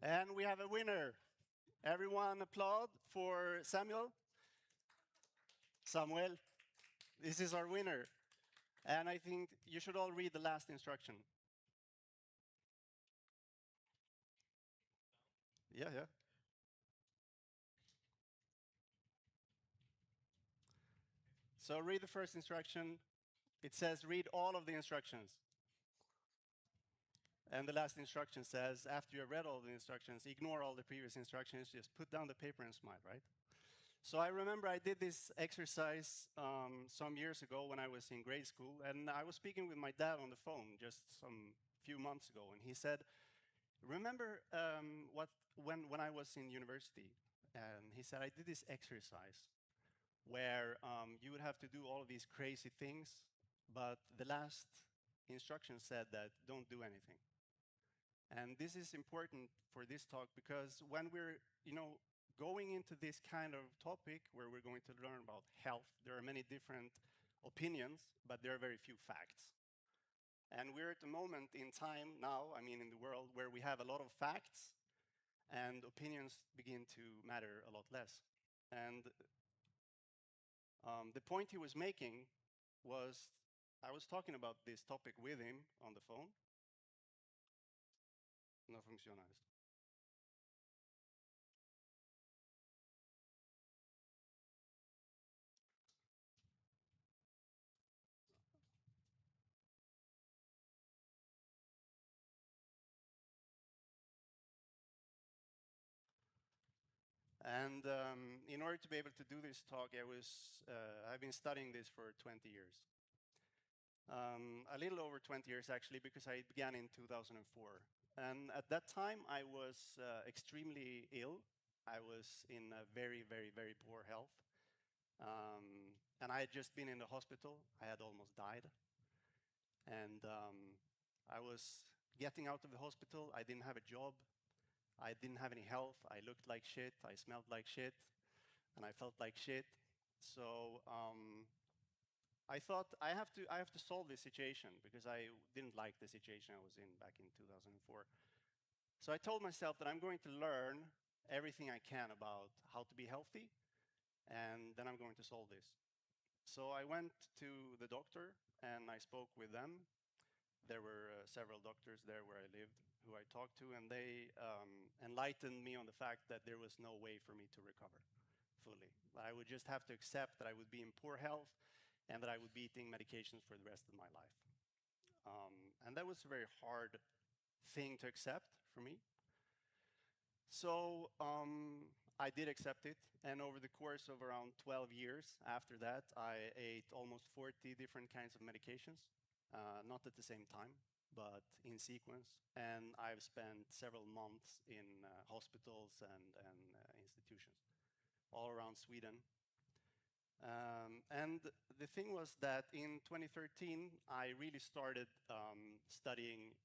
And we have a winner. Everyone applaud for Samuel. Samuel, this is our winner. And I think you should all read the last instruction. Yeah. So read the first instruction. It says read all of the instructions. And the last instruction says, after you have read all the instructions, ignore all the previous instructions, just put down the paper and smile, right? So I remember I did this exercise some years ago when I was in grade school, and I was speaking with my dad on the phone just some few months ago, and he said, remember when I was in university, and he said, I did this exercise where you would have to do all of these crazy things, but the last instruction said that don't do anything. And this is important for this talk because when we're, going into this kind of topic where we're going to learn about health, there are many different opinions, but there are very few facts. And we're at a moment in time now, I mean, in the world where we have a lot of facts and opinions begin to matter a lot less. And the point he was making was, I was talking about this topic with him on the phone. No funciona esto. And in order to be able to do this talk, I've been studying this for 20 years. A little over 20 years, actually, because I began in 2004. And at that time, I was extremely ill. I was in a very, very, very poor health. And I had just been in the hospital. I had almost died. And I was getting out of the hospital. I didn't have a job. I didn't have any health. I looked like shit. I smelled like shit. And I felt like shit. So I thought I have to solve this situation because I didn't like the situation I was in back in 2004. So I told myself that I'm going to learn everything I can about how to be healthy, and then I'm going to solve this. So I went to the doctor and I spoke with them. There were several doctors there where I lived who I talked to, and they enlightened me on the fact that there was no way for me to recover fully. I would just have to accept that I would be in poor health and that I would be eating medications for the rest of my life. And that was a very hard thing to accept for me. So I did accept it, and over the course of around 12 years after that, I ate almost 40 different kinds of medications, not at the same time, but in sequence. And I've spent several months in hospitals and institutions all around Sweden. And the thing was that in 2013, I really started studying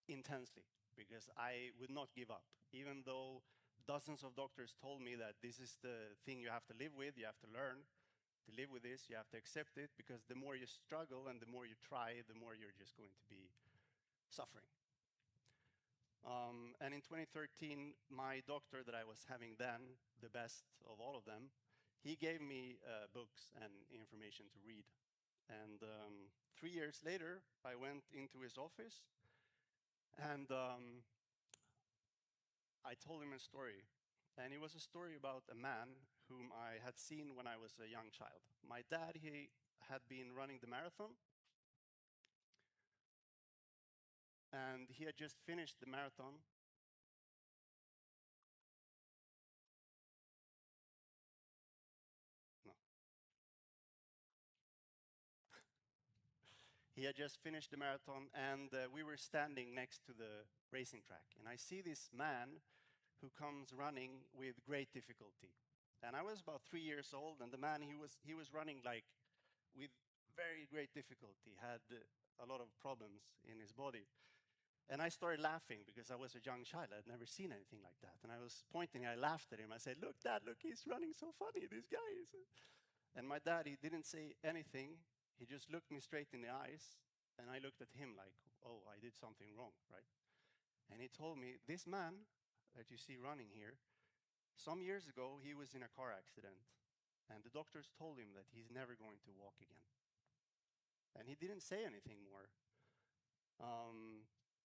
intensely because I would not give up, even though dozens of doctors told me that this is the thing you have to live with, you have to learn to live with this, you have to accept it, because the more you struggle and the more you try, the more you're just going to be suffering. And in 2013, my doctor that I was having then, the best of all of them, he gave me books and information to read. And 3 years later, I went into his office and I told him a story. And it was a story about a man whom I had seen when I was a young child. My dad, he had been running the marathon. And he had just finished the marathon. No. He had just finished the marathon, and we were standing next to the racing track. And I see this man who comes running with great difficulty. And I was about 3 years old, and the man, he was running like with very great difficulty, had a lot of problems in his body. And I started laughing because I was a young child. I'd never seen anything like that. And I was pointing, I laughed at him. I said, look, Dad, look, he's running so funny, this guy is. And my dad, he didn't say anything. He just looked me straight in the eyes. And I looked at him like, oh, I did something wrong, right? And he told me, this man that you see running here, some years ago, he was in a car accident. And the doctors told him that he's never going to walk again. And he didn't say anything more.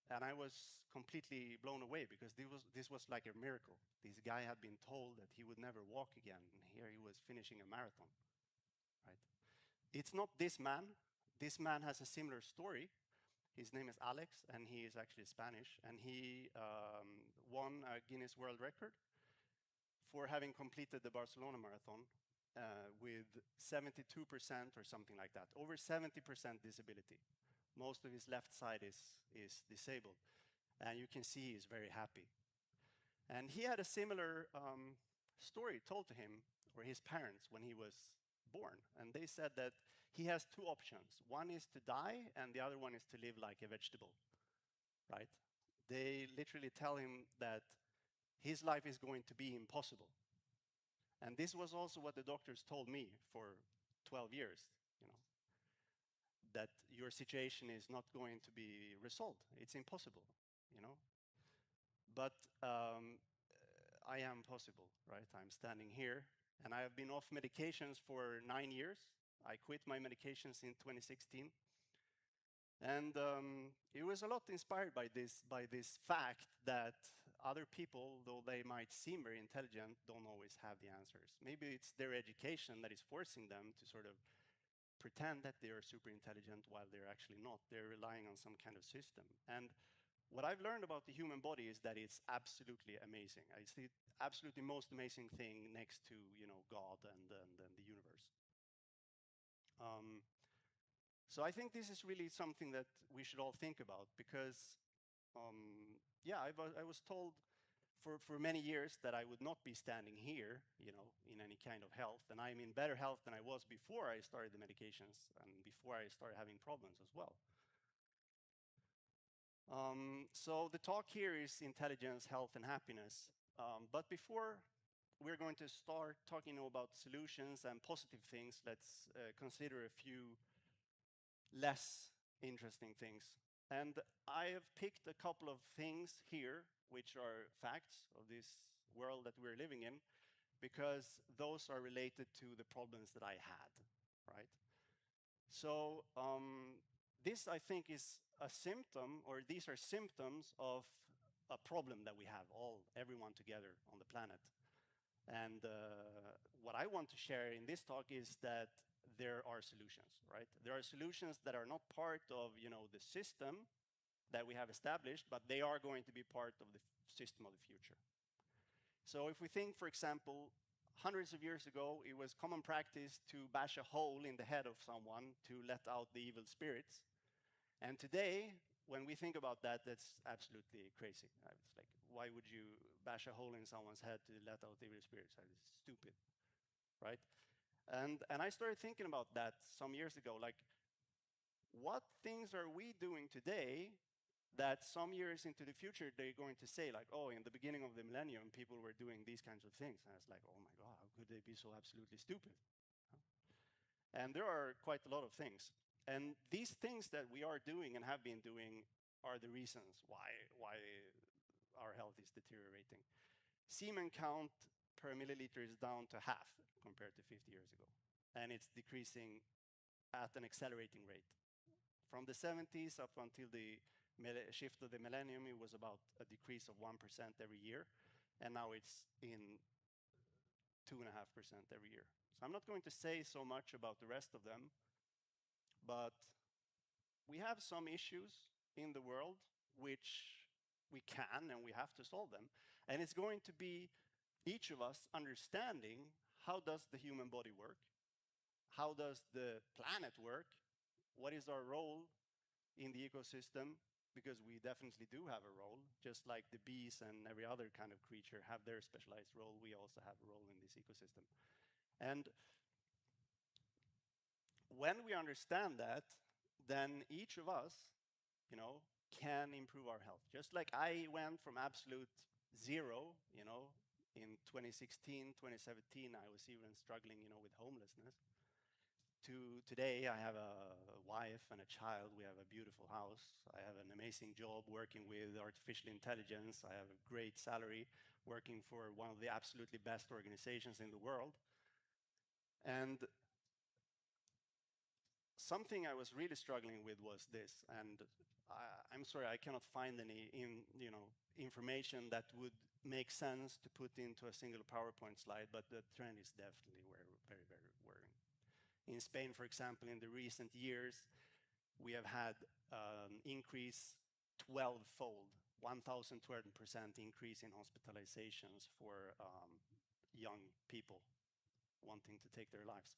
And I was completely blown away because this was like a miracle. This guy had been told that he would never walk again, and here he was finishing a marathon, right? It's not this man. This man has a similar story. His name is Alex, and he is actually Spanish, and he won a Guinness World Record for having completed the Barcelona Marathon with 72% or something like that, over 70% disability. Most of his left side is disabled, and you can see he's very happy. And he had a similar story told to him or his parents when he was born, and they said that he has two options. One is to die, and the other one is to live like a vegetable, right? They literally tell him that his life is going to be impossible. And this was also what the doctors told me for 12 years, you know, that your situation is not going to be resolved. It's impossible, you know. But I am possible, right? I'm standing here, and I have been off medications for 9 years. I quit my medications in 2016. And it was a lot inspired by this fact that other people, though they might seem very intelligent, don't always have the answers. Maybe it's their education that is forcing them to sort of pretend that they are super intelligent while they're actually not. They're relying on some kind of system. And what I've learned about the human body is that it's absolutely amazing. It's the absolutely most amazing thing next to, you know, God and the universe. So I think this is really something that we should all think about because, yeah, I was told for many years that I would not be standing here, you know, in any kind of health, and I'm in better health than I was before I started the medications and before I started having problems as well. So the talk here is intelligence, health, and happiness. But before we're going to start talking about solutions and positive things, let's consider a few less interesting things. And I have picked a couple of things here, which are facts of this world that we're living in, because those are related to the problems that I had, right? So this, I think, is a symptom, or these are symptoms of a problem that we have, everyone together on the planet. And what I want to share in this talk is that there are solutions, right? There are solutions that are not part of, you know, the system that we have established, but they are going to be part of the system of the future. So if we think, for example, hundreds of years ago, it was common practice to bash a hole in the head of someone to let out the evil spirits. And today, when we think about that, that's absolutely crazy. It's like, why would you bash a hole in someone's head to let out evil spirits? It's stupid, right? And I started thinking about that some years ago, like, what things are we doing today that some years into the future they're going to say, like, oh, in the beginning of the millennium, people were doing these kinds of things. And it's like, oh my God, how could they be so absolutely stupid? And there are quite a lot of things. And these things that we are doing and have been doing are the reasons why our health is deteriorating. Semen count per milliliter is down to half compared to 50 years ago. And it's decreasing at an accelerating rate. From the 70s up until the shift of the millennium, it was about a decrease of 1% every year. And now it's in 2.5% every year. So I'm not going to say so much about the rest of them, but we have some issues in the world which we can and we have to solve them. And it's going to be each of us understanding, how does the human body work? How does the planet work? What is our role in the ecosystem? Because we definitely do have a role, just like the bees and every other kind of creature have their specialized role, we also have a role in this ecosystem. And when we understand that, then each of us, you know, can improve our health. Just like I went from absolute zero, you know, in 2016, 2017, I was even struggling, you know, with homelessness. today, I have a wife and a child. We have a beautiful house. I have an amazing job working with artificial intelligence. I have a great salary working for one of the absolutely best organizations in the world. And something I was really struggling with was this, and I'm sorry, I cannot find any information that would make sense to put into a single PowerPoint slide, but the trend is definitely very, very worrying. In Spain, for example, in the recent years, we have had increase 12-fold, 1,200% increase in hospitalizations for young people wanting to take their lives.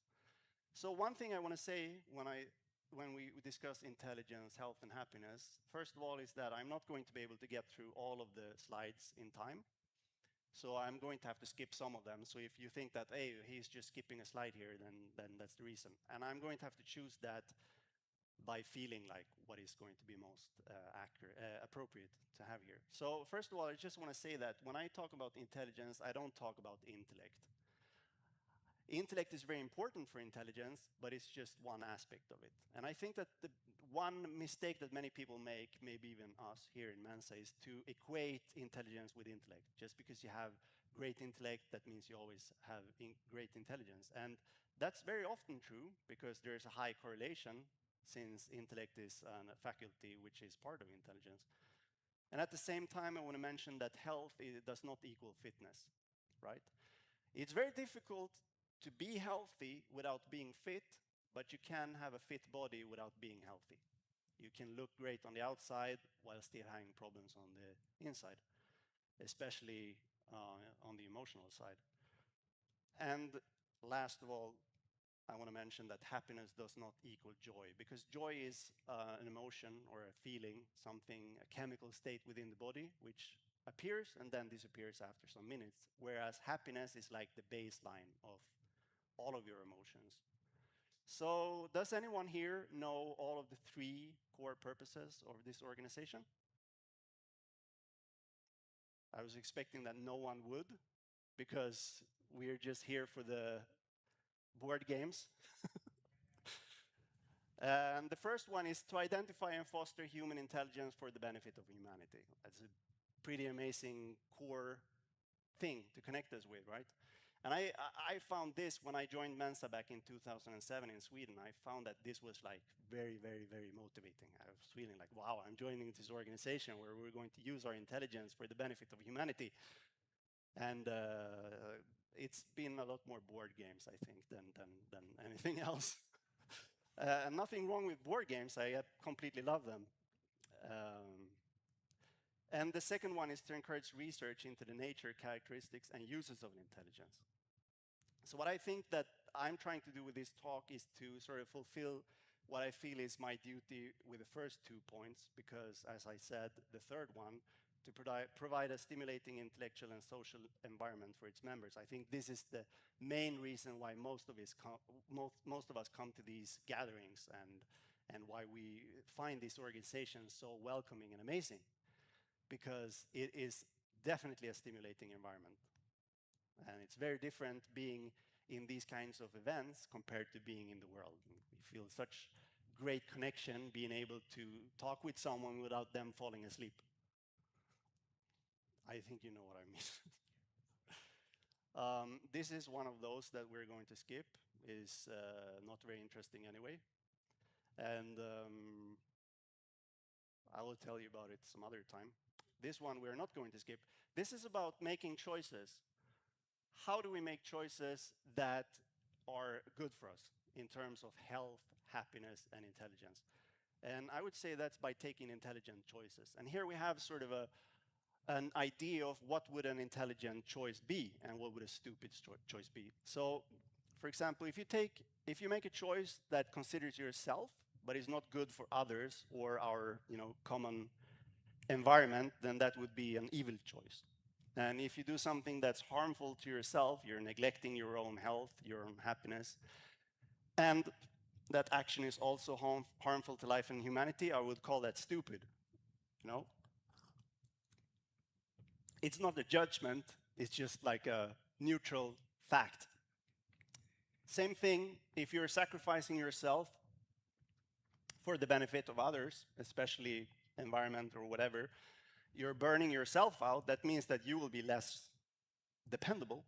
So one thing I want to say when we discuss intelligence, health, and happiness, first of all, is that I'm not going to be able to get through all of the slides in time. So I'm going to have to skip some of them. So if you think that, hey, he's just skipping a slide here, then that's the reason. And I'm going to have to choose that by feeling like what is going to be most appropriate to have here. So first of all, I just want to say that when I talk about intelligence, I don't talk about intellect. Intellect is very important for intelligence, but it's just one aspect of it. And I think that the one mistake that many people make, maybe even us here in Mensa, is to equate intelligence with intellect. Just because you have great intellect, that means you always have great intelligence. And that's very often true, because there's a high correlation, since intellect is a faculty which is part of intelligence. And at the same time, I want to mention that health does not equal fitness, right? It's very difficult to be healthy without being fit, but you can have a fit body without being healthy. You can look great on the outside while still having problems on the inside, especially on the emotional side. And last of all, I want to mention that happiness does not equal joy, because joy is an emotion or a feeling, something, a chemical state within the body, which appears and then disappears after some minutes, whereas happiness is like the baseline of all of your emotions. So does anyone here know all of the 3 core purposes of this organization? I was expecting that no one would, because we're just here for the board games. And the first one is to identify and foster human intelligence for the benefit of humanity. That's a pretty amazing core thing to connect us with, right? And I found this when I joined Mensa back in 2007 in Sweden. I found that this was like very, very, very motivating. I was feeling like, wow, I'm joining this organization where we're going to use our intelligence for the benefit of humanity. And it's been a lot more board games, I think, than anything else. Nothing wrong with board games. I completely love them. And the second one is to encourage research into the nature, characteristics, and uses of intelligence. So what I think that I'm trying to do with this talk is to sort of fulfill what I feel is my duty with the first 2 points, because, as I said, the third one, to provide a stimulating intellectual and social environment for its members. I think this is the main reason why most of us come to these gatherings, and why we find these organizations so welcoming and amazing, because it is definitely a stimulating environment. And it's very different being in these kinds of events compared to being in the world. We feel such great connection being able to talk with someone without them falling asleep. I think you know what I mean. This is one of those that we're going to skip. Is not very interesting anyway. And I will tell you about it some other time. This one we're not going to skip. This is about making choices. How do we make choices that are good for us in terms of health, happiness, and intelligence? And I would say that's by taking intelligent choices. And here we have sort of an idea of what would an intelligent choice be and what would a stupid choice be. So, for example, if you make a choice that considers yourself but is not good for others or our common environment, then that would be an evil choice. And if you do something that's harmful to yourself, you're neglecting your own health, your own happiness, and that action is also harmful to life and humanity, I would call that stupid. It's not a judgment, it's just like a neutral fact. Same thing if you're sacrificing yourself for the benefit of others, especially environment or whatever, you're burning yourself out. That means that you will be less dependable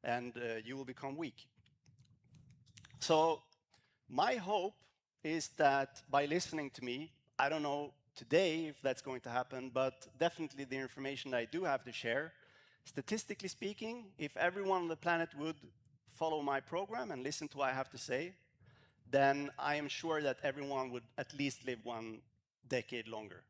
and you will become weak. So my hope is that by listening to me, I don't know today if that's going to happen, but definitely the information that I do have to share, statistically speaking, if everyone on the planet would follow my program and listen to what I have to say, then I am sure that everyone would at least live 1 decade longer.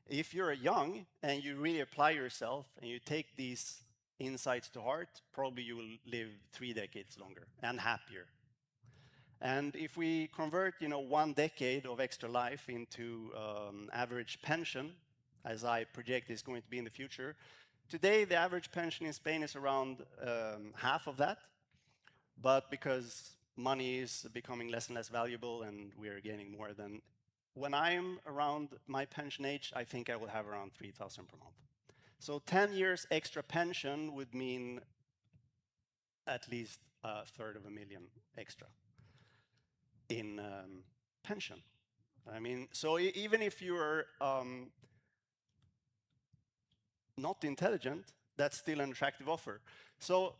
If you're young and you really apply yourself and you take these insights to heart, probably you will live 3 decades longer and happier. And if we convert, 1 decade of extra life into average pension, as I project is going to be in the future, today the average pension in Spain is around half of that. But because money is becoming less and less valuable and we are gaining more, than when I'm around my pension age, I think I will have around 3,000 per month. So 10 years extra pension would mean at least a third of a million extra in pension. I mean, so even if you're not intelligent, that's still an attractive offer. So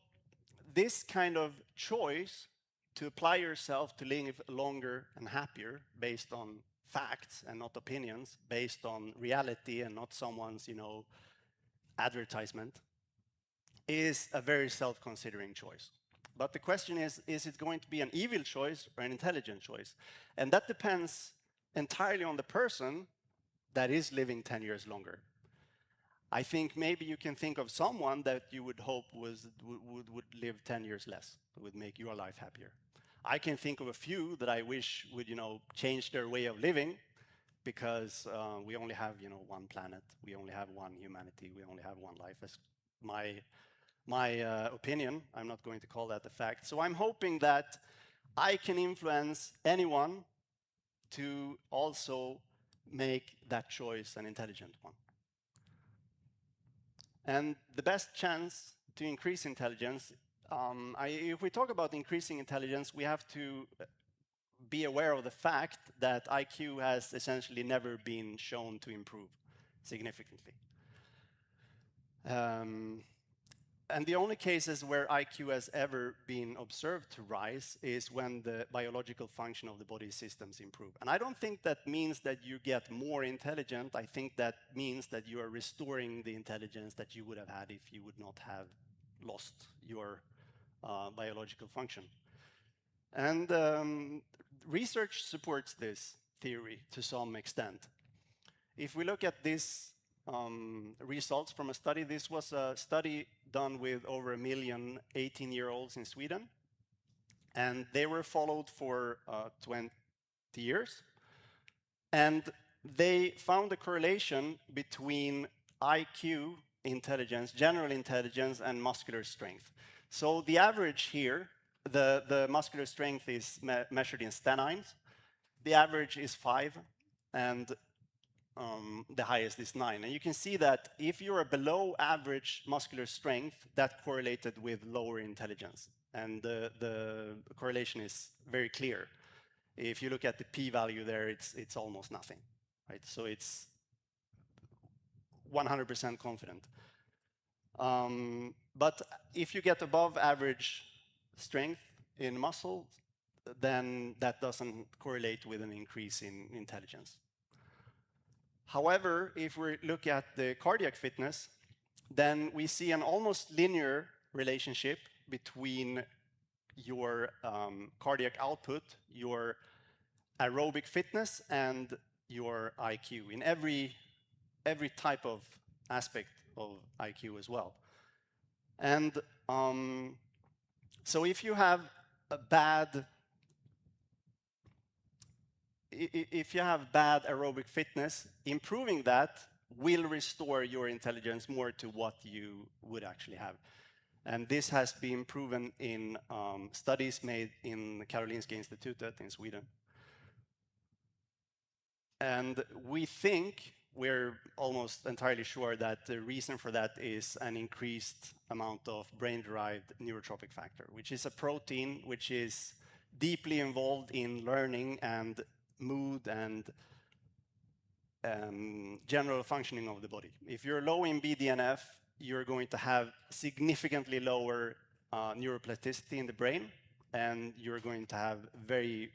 this kind of choice to apply yourself to live longer and happier based on facts and not opinions, based on reality and not someone's, advertisement, is a very self-considering choice. But the question is it going to be an evil choice or an intelligent choice? And that depends entirely on the person that is living 10 years longer. I think maybe you can think of someone that you would hope would live 10 years less, would make your life happier. I can think of a few that I wish would, change their way of living, because we only have, one planet, we only have one humanity, we only have one life. That's my opinion. I'm not going to call that a fact. So I'm hoping that I can influence anyone to also make that choice an intelligent one. And the best chance to increase intelligence, if we talk about increasing intelligence, we have to be aware of the fact that IQ has essentially never been shown to improve significantly. And the only cases where IQ has ever been observed to rise is when the biological function of the body systems improve. And I don't think that means that you get more intelligent. I think that means that you are restoring the intelligence that you would have had if you would not have lost your biological function. And research supports this theory to some extent. If we look at this results from a study. This was a study done with over 1 million 18-year-olds in Sweden. And they were followed for 20 years. And they found a correlation between IQ, intelligence, general intelligence, and muscular strength. So the average here, the muscular strength is measured in stanines. The average is 5, and the highest is 9. And you can see that if you're below average muscular strength, that correlated with lower intelligence. And the correlation is very clear. If you look at the p-value there, it's almost nothing, right? So it's 100% confident. But if you get above average strength in muscle, then that doesn't correlate with an increase in intelligence. However, if we look at the cardiac fitness, then we see an almost linear relationship between your cardiac output, your aerobic fitness, and your IQ in every type of aspect of IQ as well. And so if you have a bad aerobic fitness, improving that will restore your intelligence more to what you would actually have. And this has been proven in studies made in Karolinska Institutet in Sweden. And we think we're almost entirely sure that the reason for that is an increased amount of brain-derived neurotrophic factor, which is a protein which is deeply involved in learning and mood and general functioning of the body. If you're low in BDNF, you're going to have significantly lower neuroplasticity in the brain, and you're going to have very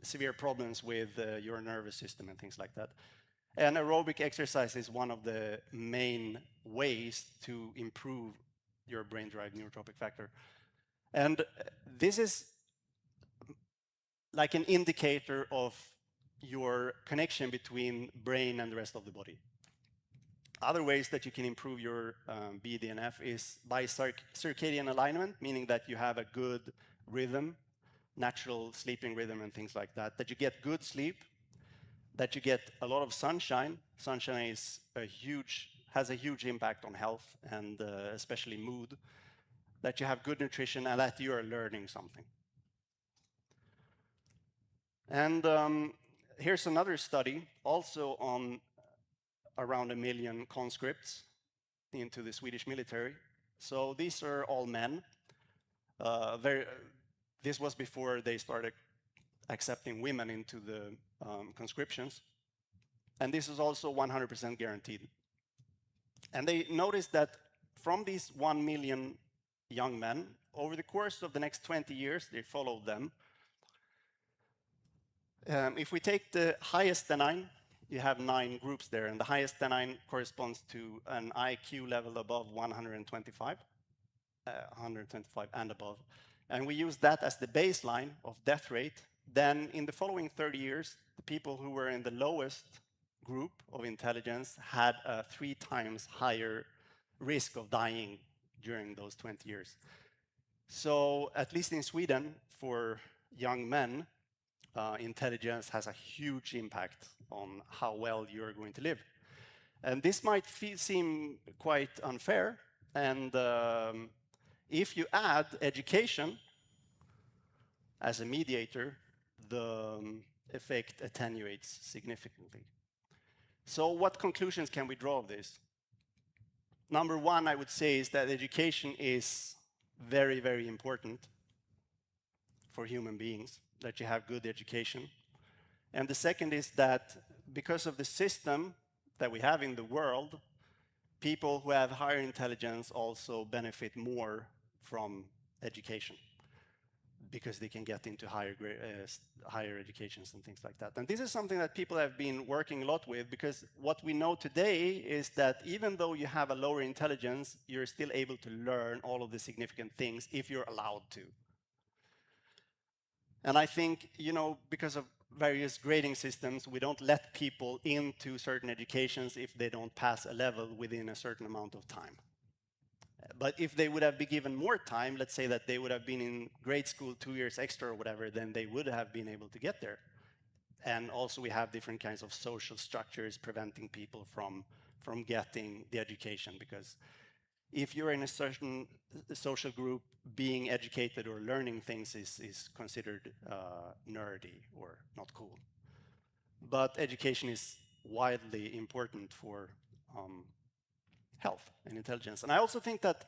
severe problems with your nervous system and things like that. And aerobic exercise is one of the main ways to improve your brain-derived neurotrophic factor. And this is like an indicator of your connection between brain and the rest of the body. Other ways that you can improve your BDNF is by circadian alignment, meaning that you have a good rhythm, natural sleeping rhythm and things like that, that you get good sleep, that you get a lot of sunshine. Sunshine is has a huge impact on health and especially mood, that you have good nutrition, and that you are learning something. And here's another study, also on around 1 million conscripts into the Swedish military. So these are all men. This was before they started accepting women into the conscriptions. And this is also 100% guaranteed. And they noticed that from these 1 million young men, over the course of the next 20 years, they followed them. If we take the highest denine, you have 9 groups there, and the highest denine corresponds to an IQ level above 125 and above. And we use that as the baseline of death rate. Then in the following 30 years, the people who were in the lowest group of intelligence had a 3 times higher risk of dying during those 20 years. So at least in Sweden, for young men, intelligence has a huge impact on how well you're going to live. And this might seem quite unfair. And if you add education as a mediator, the effect attenuates significantly. So what conclusions can we draw of this? Number one, I would say, is that education is very, very important for human beings, that you have good education. And the second is that because of the system that we have in the world, people who have higher intelligence also benefit more from education, because they can get into higher educations and things like that. And this is something that people have been working a lot with, because what we know today is that even though you have a lower intelligence, you're still able to learn all of the significant things if you're allowed to. And I think, because of various grading systems, we don't let people into certain educations if they don't pass a level within a certain amount of time. But if they would have been given more time, let's say that they would have been in grade school 2 years extra or whatever, then they would have been able to get there. And also we have different kinds of social structures preventing people from getting the education, because if you're in a certain social group, being educated or learning things is considered nerdy or not cool. But education is widely important for health and intelligence. And I also think that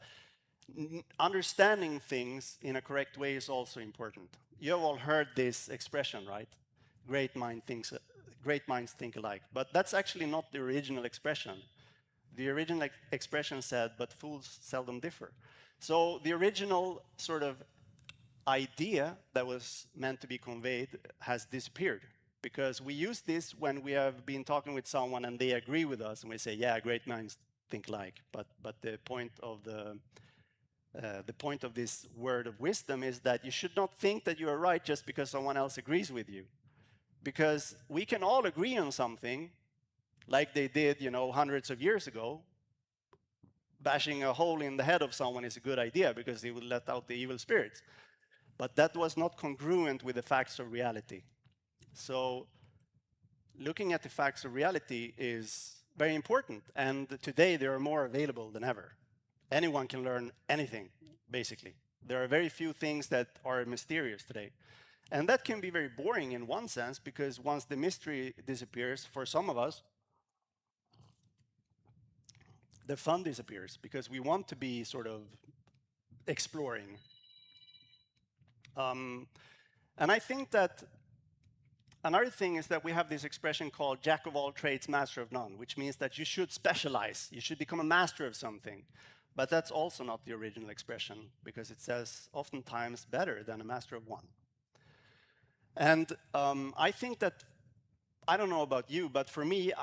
understanding things in a correct way is also important. You have all heard this expression, right? Great minds think alike. But that's actually not the original expression. The original expression said, but fools seldom differ. So the original sort of idea that was meant to be conveyed has disappeared, because we use this when we have been talking with someone and they agree with us, and we say, yeah, great minds think alike. But the point of this word of wisdom is that you should not think that you are right just because someone else agrees with you. Because we can all agree on something, like they did, hundreds of years ago. Bashing a hole in the head of someone is a good idea because it will let out the evil spirits. But that was not congruent with the facts of reality. So looking at the facts of reality is very important. And today they are more available than ever. Anyone can learn anything, basically. There are very few things that are mysterious today. And that can be very boring in one sense, because once the mystery disappears, for some of us, the fun disappears, because we want to be sort of exploring. And I think that another thing is that we have this expression called jack of all trades, master of none, which means that you should specialize, you should become a master of something. But that's also not the original expression, because it says oftentimes better than a master of one. And I think that, I don't know about you, but for me,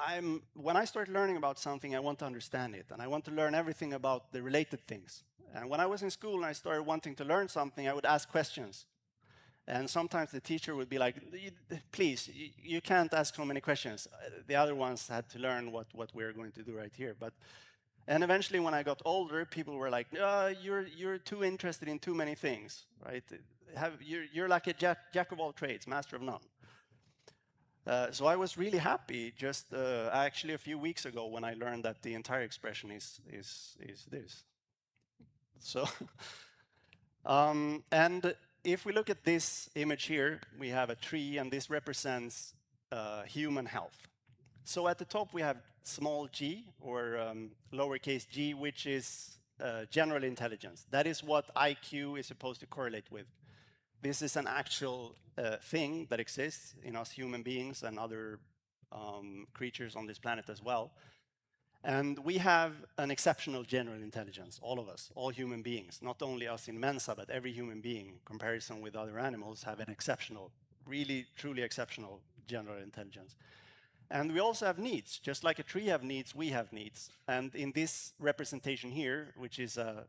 when I start learning about something, I want to understand it, and I want to learn everything about the related things. And when I was in school and I started wanting to learn something, I would ask questions. And sometimes the teacher would be like, please, you can't ask so many questions. The other ones had to learn what we're going to do right here. And eventually, when I got older, people were like, you're too interested in too many things, right? You're like a jack of all trades, master of none. So I was really happy just actually a few weeks ago when I learned that the entire expression is this. So, and if we look at this image here, we have a tree, and this represents human health. So at the top, we have small g, or lowercase g, which is general intelligence. That is what IQ is supposed to correlate with. This is an actual thing that exists in us human beings and other creatures on this planet as well. And we have an exceptional general intelligence, all of us, all human beings, not only us in Mensa, but every human being, in comparison with other animals, have an exceptional, really, truly exceptional general intelligence. And we also have needs. Just like a tree have needs, we have needs. And in this representation here, which is a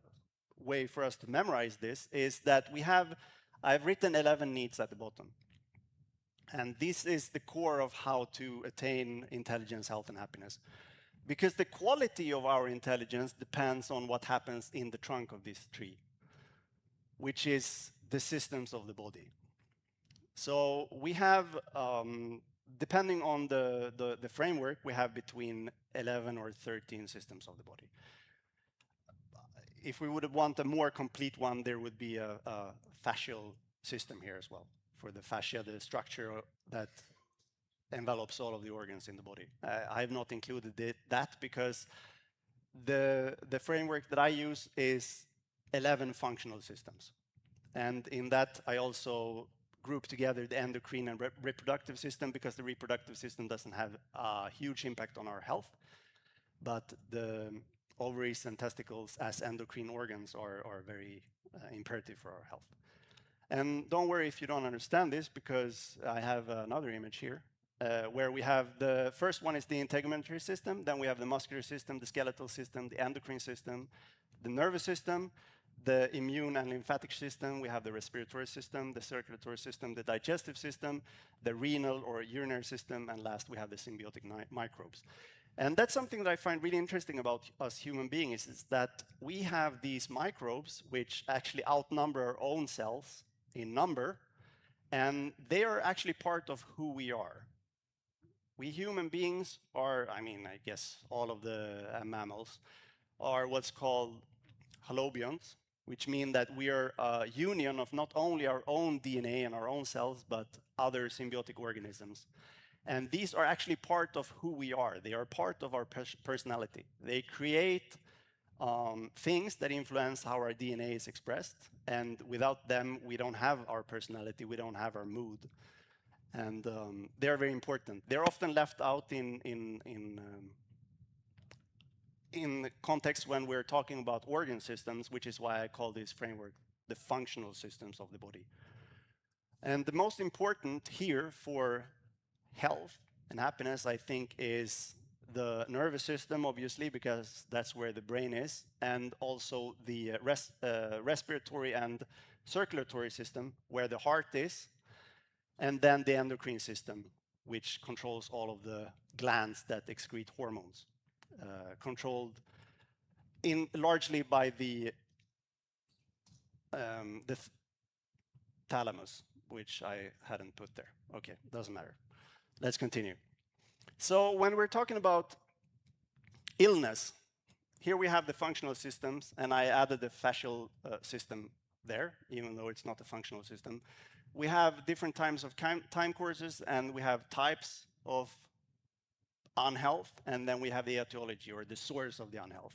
way for us to memorize this, is that I've written 11 needs at the bottom. And this is the core of how to attain intelligence, health, and happiness. Because the quality of our intelligence depends on what happens in the trunk of this tree, which is the systems of the body. So we have, depending on the framework, we have between 11 or 13 systems of the body. If we would want a more complete one, there would be a fascial system here as well, for the fascia, the structure that envelops all of the organs in the body. I have not included that because the framework that I use is 11 functional systems. And in that, I also group together the endocrine and reproductive system, because the reproductive system doesn't have a huge impact on our health, but the ovaries and testicles as endocrine organs are very imperative for our health. And don't worry if you don't understand this, because I have another image here where we have the first one is the integumentary system, then we have the muscular system, the skeletal system, the endocrine system, the nervous system, the immune and lymphatic system, we have the respiratory system, the circulatory system, the digestive system, the renal or urinary system, and last we have the symbiotic microbes. And that's something that I find really interesting about us human beings, is that we have these microbes which actually outnumber our own cells in number, and they are actually part of who we are. We human beings are, I mean, I guess all of the mammals are what's called halobionts, which mean that we are a union of not only our own DNA and our own cells, but other symbiotic organisms. And these are actually part of who we are. They are part of our personality. They create things that influence how our DNA is expressed. And without them, we don't have our personality, we don't have our mood. And they're very important. They're often left out in context when we're talking about organ systems, which is why I call this framework the functional systems of the body. And the most important here for health and happiness, I think, is the nervous system, obviously, because that's where the brain is, and also the respiratory and circulatory system, where the heart is, and then the endocrine system, which controls all of the glands that excrete hormones, controlled largely by the thalamus, which I hadn't put there. Okay, doesn't matter. Let's continue. So when we're talking about illness, here we have the functional systems, and I added the fascial system there, even though it's not a functional system. we have different types of time courses, and we have types of unhealth, and then we have the etiology or the source of the unhealth.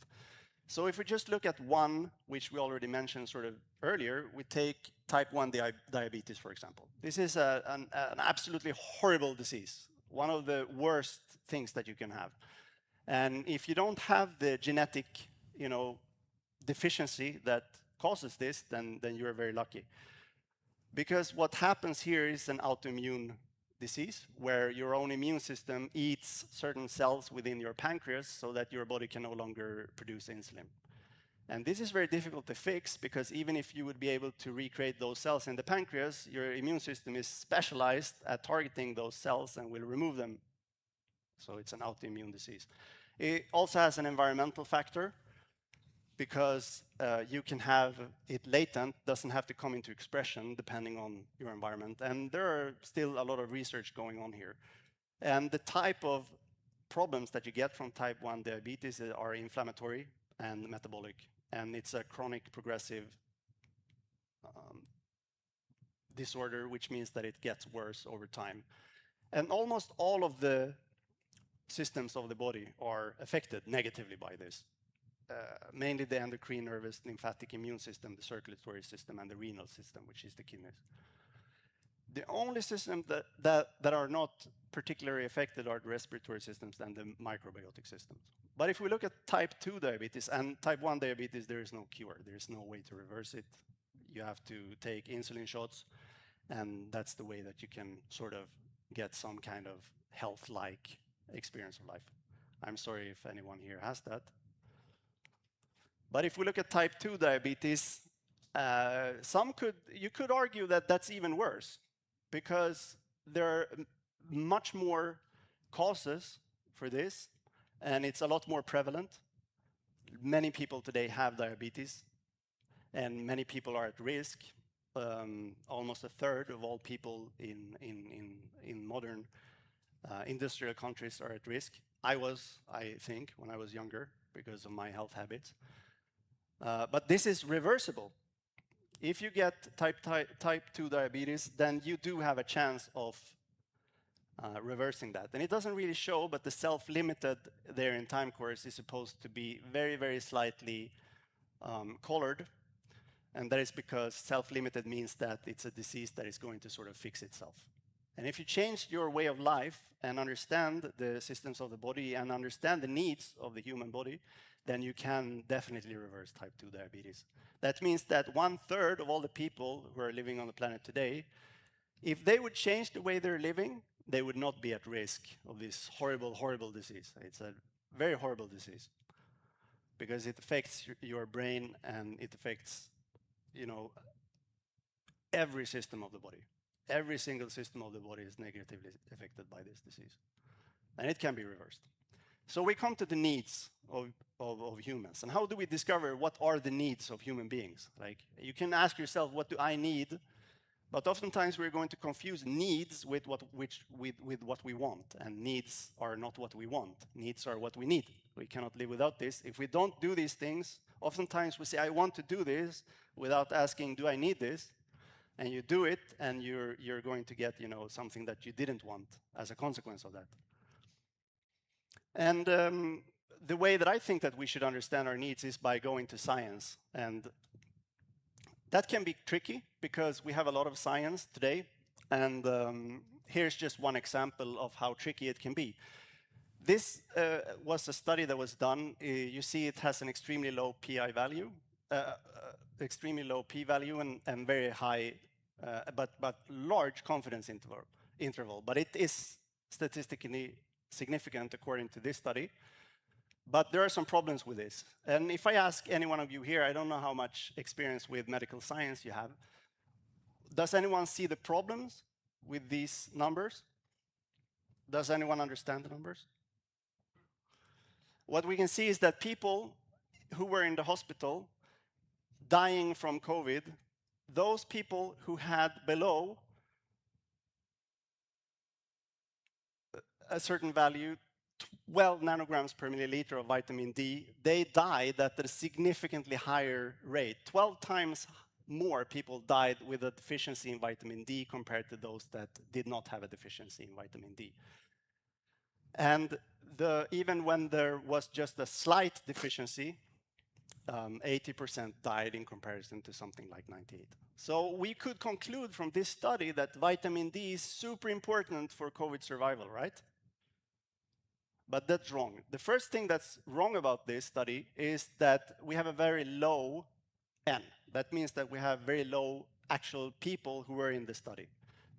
So if we just look at one, which we already mentioned sort of earlier, we take type 1 diabetes, for example. This is an absolutely horrible disease, one of the worst things that you can have. And if you don't have the genetic, deficiency that causes this, then you're very lucky. Because what happens here is an autoimmune disease where your own immune system eats certain cells within your pancreas so that your body can no longer produce insulin. And this is very difficult to fix because even if you would be able to recreate those cells in the pancreas, your immune system is specialized at targeting those cells and will remove them. So it's an autoimmune disease. It also has an environmental factor because you can have it latent, doesn't have to come into expression depending on your environment. And there are still a lot of research going on here. And the type of problems that you get from type 1 diabetes are inflammatory and metabolic. And it's a chronic progressive disorder, which means that it gets worse over time. And almost all of the systems of the body are affected negatively by this. Mainly the endocrine, nervous, lymphatic, immune system, the circulatory system, and the renal system, which is the kidneys. The only systems that are not particularly affected are the respiratory systems and the microbiotic systems. But if we look at type 2 diabetes and type 1 diabetes, there is no cure. There is no way to reverse it. You have to take insulin shots, and that's the way that you can sort of get some kind of health-like experience of life. I'm sorry if anyone here has that. But if we look at type 2 diabetes, you could argue that that's even worse because there are much more causes for this, and it's a lot more prevalent. Many people today have diabetes, and many people are at risk. Almost a third of all people in modern industrial countries are at risk. I think, when I was younger because of my health habits. But this is reversible. If you get type 2 diabetes, then you do have a chance of reversing that. And it doesn't really show, but the self-limited there in time course is supposed to be very, very slightly colored. And that is because self-limited means that it's a disease that is going to sort of fix itself. And if you change your way of life and understand the systems of the body and understand the needs of the human body, then you can definitely reverse type 2 diabetes. That means that 1/3 of all the people who are living on the planet today, if they would change the way they're living, they would not be at risk of this horrible, horrible disease. It's a very horrible disease because it affects your brain and it affects, every system of the body. Every single system of the body is negatively affected by this disease. And it can be reversed. So we come to the needs of humans. And how do we discover what are the needs of human beings? Like, you can ask yourself, what do I need? But oftentimes we're going to confuse needs with what we want. And needs are not what we want. Needs are what we need. We cannot live without this. If we don't do these things, oftentimes we say, I want to do this, without asking, do I need this? And you do it, and you're going to get, something that you didn't want as a consequence of that. And the way that I think that we should understand our needs is by going to science. And that can be tricky because we have a lot of science today. And here's just one example of how tricky it can be. This was a study that was done. You see it has an extremely low PI value, extremely low p-value and very high, but large confidence interval. But it is statistically significant according to this study. But there are some problems with this. And if I ask any one of you here, I don't know how much experience with medical science you have. Does anyone see the problems with these numbers? Does anyone understand the numbers? What we can see is that people who were in the hospital dying from COVID, those people who had below a certain value, 12 nanograms per milliliter of vitamin D, they died at a significantly higher rate, 12 times more people died with a deficiency in vitamin D compared to those that did not have a deficiency in vitamin D. And even when there was just a slight deficiency, 80% died in comparison to something like 98. So we could conclude from this study that vitamin D is super important for COVID survival, right? But that's wrong. The first thing that's wrong about this study is that we have a very low N. That means that we have very low actual people who were in the study.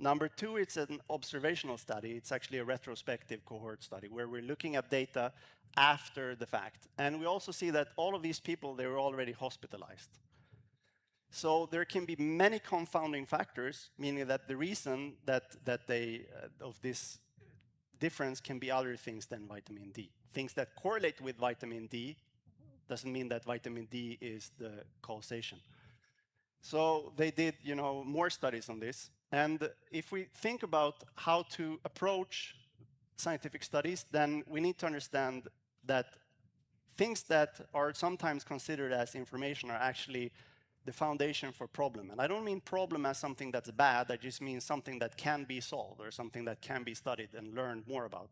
Number two, it's an observational study. It's actually a retrospective cohort study where we're looking at data after the fact. And we also see that all of these people, they were already hospitalized. So there can be many confounding factors, meaning that the reason that of this difference can be other things than vitamin D. Things that correlate with vitamin D doesn't mean that vitamin D is the causation. So they did, more studies on this. And if we think about how to approach scientific studies, then we need to understand that things that are sometimes considered as information are actually the foundation for problem. And I don't mean problem as something that's bad, I just mean something that can be solved or something that can be studied and learned more about.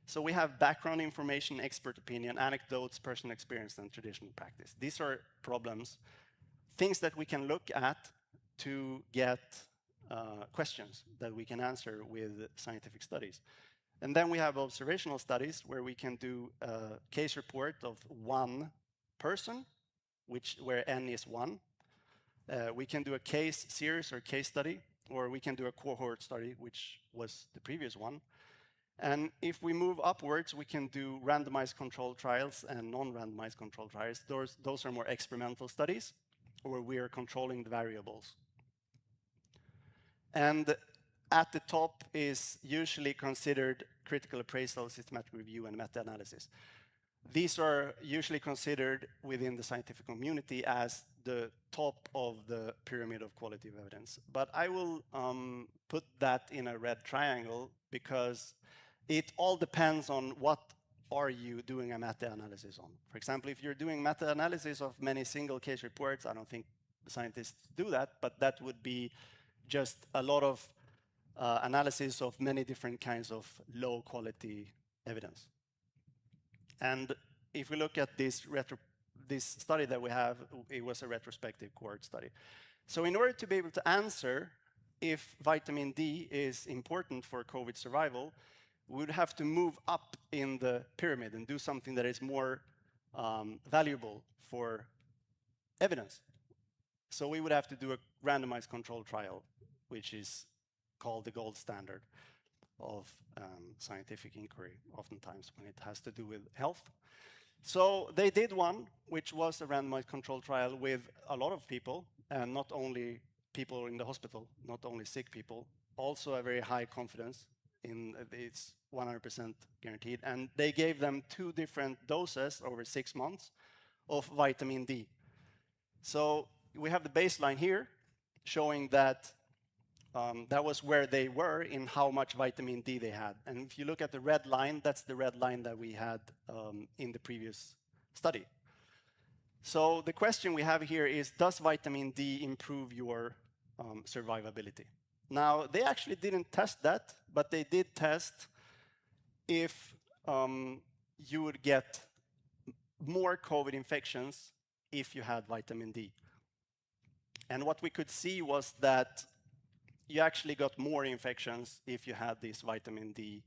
So we have background information, expert opinion, anecdotes, personal experience, and traditional practice. These are problems, things that we can look at to get questions that we can answer with scientific studies. And then we have observational studies where we can do a case report of one person, where N is 1. We can do a case series or case study, or we can do a cohort study, which was the previous one. And if we move upwards, we can do randomized controlled trials and non-randomized controlled trials. Those are more experimental studies, where we are controlling the variables. And at the top is usually considered critical appraisal, systematic review, and meta-analysis. These are usually considered within the scientific community as the top of the pyramid of quality of evidence. But I will put that in a red triangle because it all depends on what are you doing a meta-analysis on. For example, if you're doing meta-analysis of many single case reports, I don't think scientists do that, but that would be just a lot of analysis of many different kinds of low quality evidence. And if we look at this study that we have, it was a retrospective cohort study. So in order to be able to answer if vitamin D is important for COVID survival, we would have to move up in the pyramid and do something that is more valuable for evidence. So we would have to do a randomized controlled trial, which is called the gold standard of scientific inquiry, oftentimes when it has to do with health. So they did one, which was a randomized controlled trial with a lot of people, and not only people in the hospital, not only sick people, also a very high confidence in it's 100% guaranteed. And they gave them 2 different doses over 6 months of vitamin D. So we have the baseline here showing that that was where they were in how much vitamin D they had. And if you look at the red line, that's the red line that we had in the previous study. So the question we have here is, does vitamin D improve your survivability? Now, they actually didn't test that, but they did test if you would get more COVID infections if you had vitamin D. And what we could see was that you actually got more infections if you had this vitamin D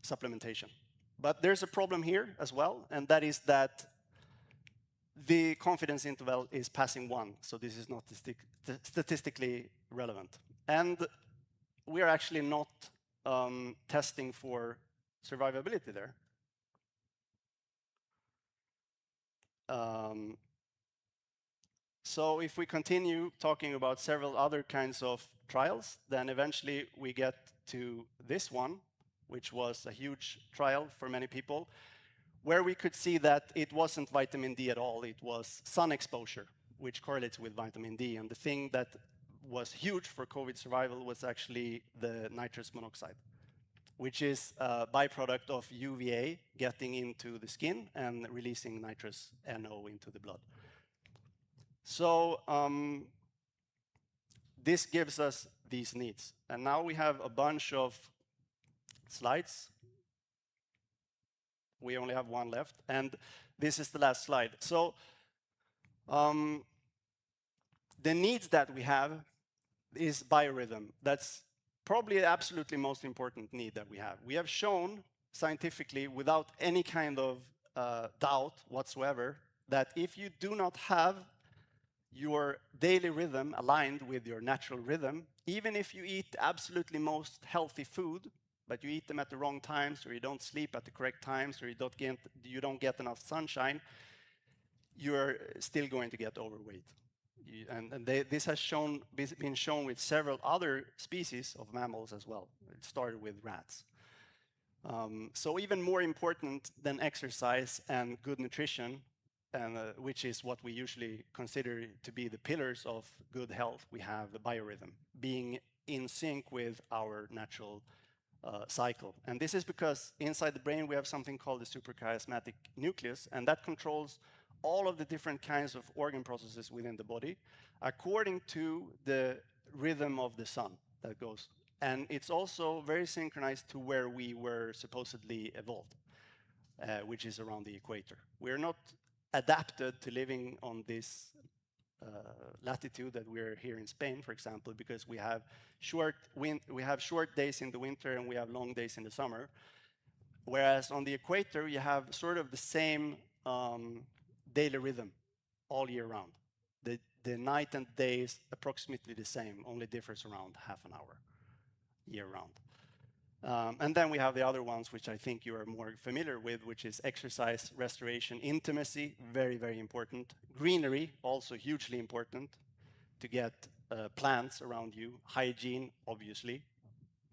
supplementation. But there's a problem here as well, and that is that the confidence interval is passing 1, so this is not statistically relevant. And we are actually not testing for survivability there. So if we continue talking about several other kinds of trials, then eventually we get to this one, which was a huge trial for many people, where we could see that it wasn't vitamin D at all, it was sun exposure, which correlates with vitamin D. And the thing that was huge for COVID survival was actually the nitrous monoxide, which is a byproduct of UVA getting into the skin and releasing nitrous NO into the blood. So this gives us these needs. And now we have a bunch of slides. We only have one left. And this is the last slide. So um, the needs that we have is biorhythm. That's probably the absolutely most important need that we have. We have shown scientifically, without any kind of doubt whatsoever, that if you do not have your daily rhythm aligned with your natural rhythm, even if you eat absolutely most healthy food, but you eat them at the wrong times, or you don't sleep at the correct times, or you don't get enough sunshine, you're still going to get overweight. This has been shown with several other species of mammals as well. It started with rats. So even more important than exercise and good nutrition, and which is what we usually consider to be the pillars of good health, we have the biorhythm, being in sync with our natural cycle. And this is because inside the brain we have something called the suprachiasmatic nucleus, and that controls all of the different kinds of organ processes within the body according to the rhythm of the sun that goes. And it's also very synchronized to where we were supposedly evolved, which is around the equator. We're not adapted to living on this latitude that we're here in Spain, for example, because we have short days in the winter and we have long days in the summer. Whereas on the equator, you have sort of the same daily rhythm all year round. The night and day is approximately the same, only differs around half an hour year round. And then we have the other ones, which I think you are more familiar with, which is exercise, restoration, intimacy, very, very important. Greenery, also hugely important to get plants around you. Hygiene, obviously,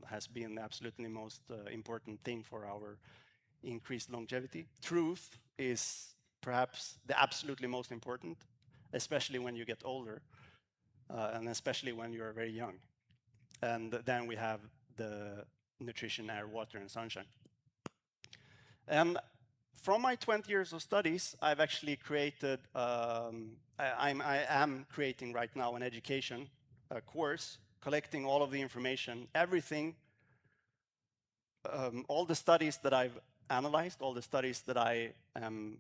has been the absolutely most important thing for our increased longevity. Truth is perhaps the absolutely most important, especially when you get older, and especially when you're very young. And then we have the nutrition, air, water, and sunshine. And from my 20 years of studies, I've actually created, I am creating right now an education course, collecting all of the information, everything, all the studies that I've analyzed, all the studies that I am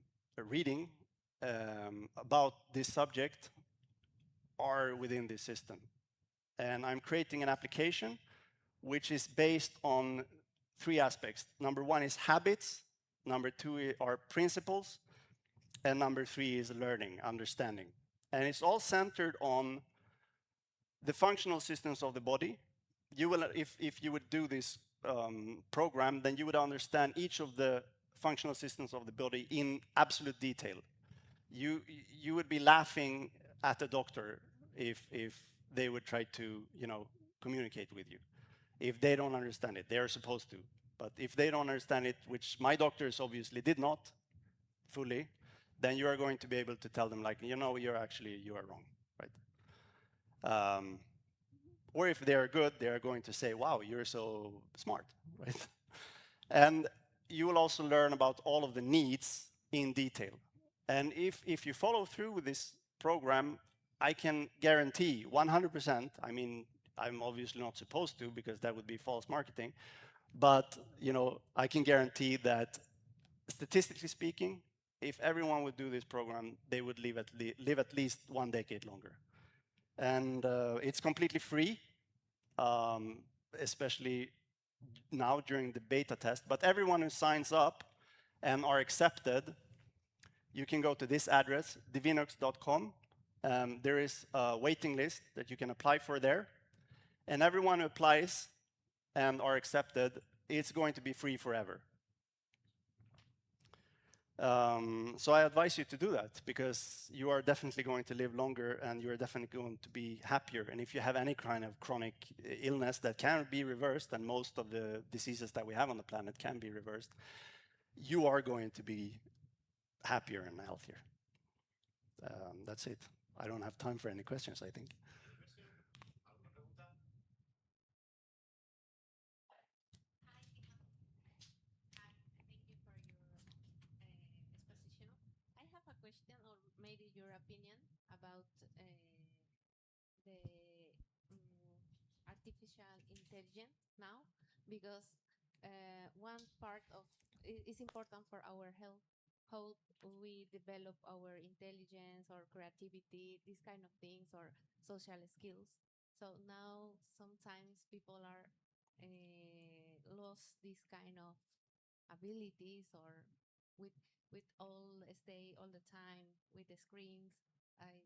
reading about this subject are within this system. And I'm creating an application which is based on three aspects. Number one is habits, number two are principles, and number three is learning, understanding. And it's all centered on the functional systems of the body. You will, if you would do this program, then you would understand each of the functional systems of the body in absolute detail. You would be laughing at a doctor if they would try to communicate with you. If they don't understand it, they are supposed to. But if they don't understand it, which my doctors obviously did not fully, then you are going to be able to tell them like, you are wrong, right? Or if they are good, they are going to say, wow, you're so smart, right? And you will also learn about all of the needs in detail. And if you follow through with this program, I can guarantee 100%, I mean, I'm obviously not supposed to because that would be false marketing, but I can guarantee that statistically speaking, if everyone would do this program, they would live at least 1 decade longer. And it's completely free, especially now during the beta test. But everyone who signs up and are accepted, you can go to this address, divinox.com. There is a waiting list that you can apply for there. And everyone who applies and are accepted, it's going to be free forever. So I advise you to do that because you are definitely going to live longer and you're definitely going to be happier. And if you have any kind of chronic illness that can be reversed, and most of the diseases that we have on the planet can be reversed, you are going to be happier and healthier. That's it. I don't have time for any questions, I think. opinion about the artificial intelligence now, because one part of it is important for our health, how we develop our intelligence or creativity, these kind of things, or social skills. So now sometimes people are lost this kind of abilities, or with stay all the time with the screens. I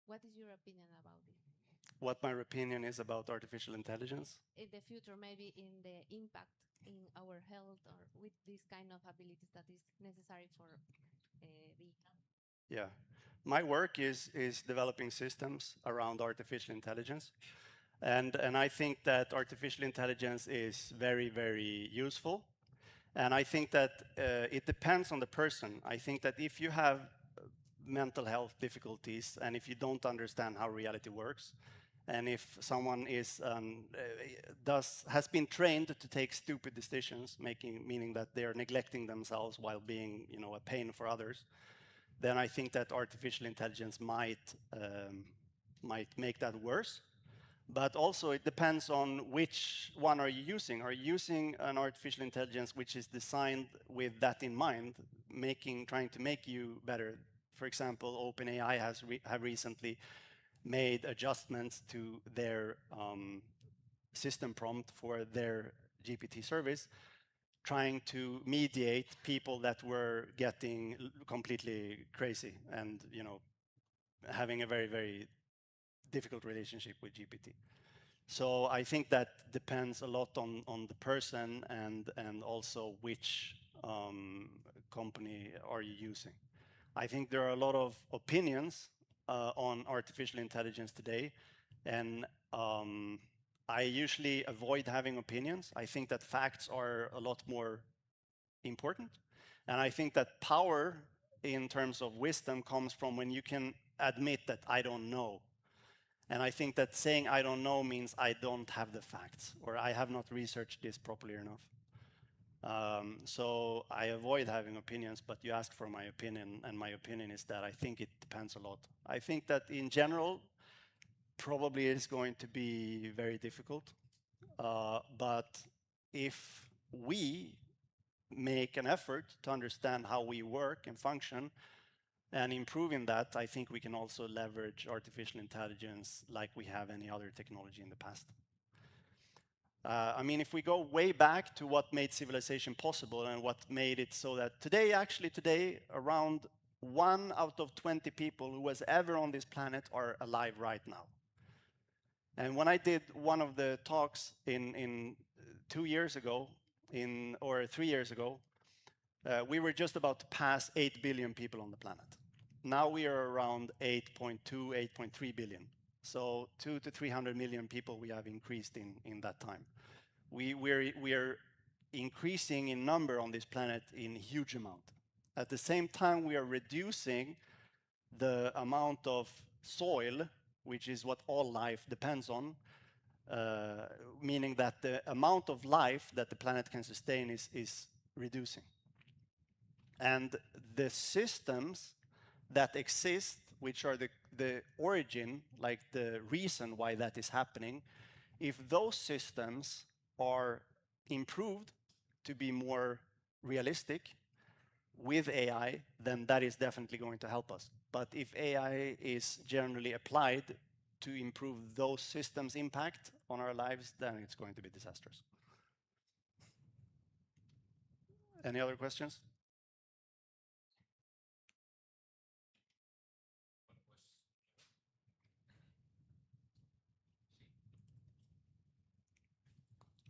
What is your opinion about it? What my opinion is about artificial intelligence? In the future, maybe in the impact in our health, or with this kind of abilities that is necessary for the. Yeah. My work is developing systems around artificial intelligence. And I think that artificial intelligence is very, very useful. And I think that it depends on the person. I think that if you have mental health difficulties and if you don't understand how reality works, and if someone has been trained to take stupid decisions, meaning that they are neglecting themselves while being, a pain for others, then I think that artificial intelligence might make that worse. But also it depends on which one are you using. Are you using an artificial intelligence which is designed with that in mind, trying to make you better? For example, OpenAI have recently made adjustments to their system prompt for their GPT service, trying to mediate people that were getting completely crazy and having a very, very difficult relationship with GPT. So I think that depends a lot on the person and also which company are you using. I think there are a lot of opinions on artificial intelligence today, and I usually avoid having opinions. I think that facts are a lot more important, and I think that power in terms of wisdom comes from when you can admit that I don't know. And I think that saying I don't know means I don't have the facts, or I have not researched this properly enough. So I avoid having opinions, but you ask for my opinion, and my opinion is that I think it depends a lot. I think that in general, probably it's going to be very difficult. But if we make an effort to understand how we work and function and improving that, I think we can also leverage artificial intelligence like we have any other technology in the past. I mean, if we go way back to what made civilization possible and what made it so that today, around 1 out of 20 people who was ever on this planet are alive right now. And when I did one of the talks in 2 years ago, or 3 years ago, we were just about to pass 8 billion people on the planet. Now we are around 8.2, 8.3 billion. So 200 to 300 million people we have increased in that time. We are increasing in number on this planet in a huge amount. At the same time, we are reducing the amount of soil, which is what all life depends on, meaning that the amount of life that the planet can sustain is reducing. And the systems that exist, which are the origin, like the reason why that is happening, if those systems are improved to be more realistic with AI, then that is definitely going to help us. But if AI is generally applied to improve those systems' impact on our lives, then it's going to be disastrous. Any other questions?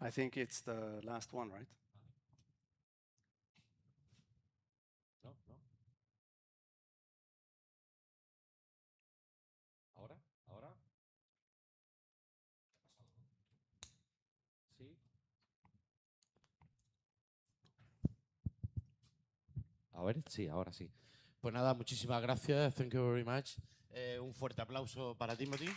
I think it's the last one, right? No, no. ¿Ahora? ¿Ahora? ¿Sí? A ver, sí, ahora sí. Pues nada, muchísimas gracias. Thank you very much. Un fuerte aplauso para Timothy.